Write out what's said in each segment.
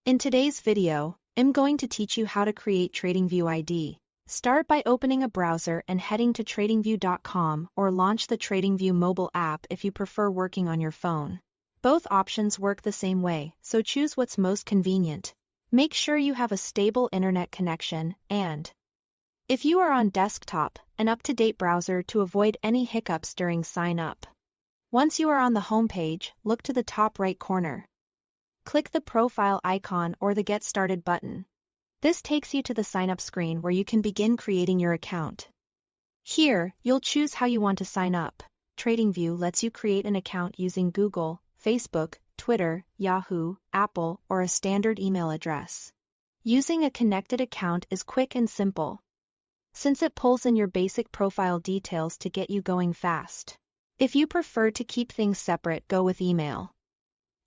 In today's video, I'm going to teach you how to create TradingView ID. Start by opening a browser and heading to tradingview.com or launch the TradingView mobile app if you prefer working on your phone. Both options work the same way, so choose what's most convenient. Make sure you have a stable internet connection and, if you are on desktop, an up-to-date browser to avoid any hiccups during sign-up. Once you are on the home page, look to the top right corner. Click the profile icon or the Get Started button. This takes you to the sign-up screen where you can begin creating your account. Here, you'll choose how you want to sign up. TradingView lets you create an account using Google, Facebook, Twitter, Yahoo, Apple, or a standard email address. Using a connected account is quick and simple, since it pulls in your basic profile details to get you going fast. If you prefer to keep things separate, go with email.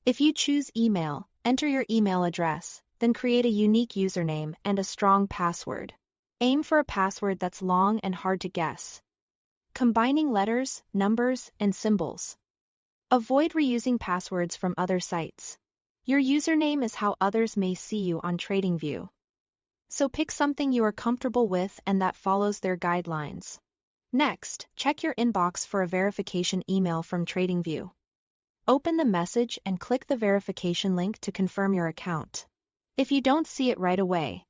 If you choose email, enter your email address, then create a unique username and a strong password. Aim for a password that's long and hard to guess, combining letters, numbers, and symbols. Avoid reusing passwords from other sites. Your username is how others may see you on TradingView, so pick something you are comfortable with and that follows their guidelines. Next, check your inbox for a verification email from TradingView. Open the message and click the verification link to confirm your account. If you don't see it right away,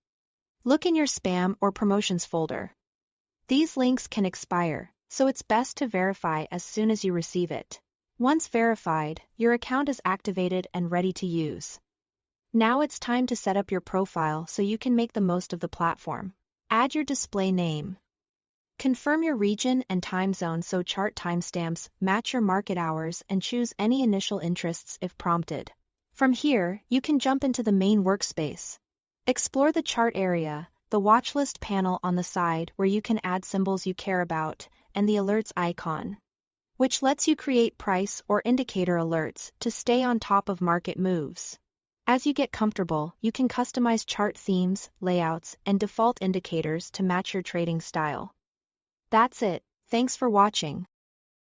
look in your spam or promotions folder. These links can expire, so it's best to verify as soon as you receive it. Once verified, your account is activated and ready to use. Now it's time to set up your profile so you can make the most of the platform. Add your display name. Confirm your region and time zone so chart timestamps match your market hours, and choose any initial interests if prompted. From here, you can jump into the main workspace. Explore the chart area, the watchlist panel on the side where you can add symbols you care about, and the alerts icon, which lets you create price or indicator alerts to stay on top of market moves. As you get comfortable, you can customize chart themes, layouts, and default indicators to match your trading style. That's it. Thanks for watching.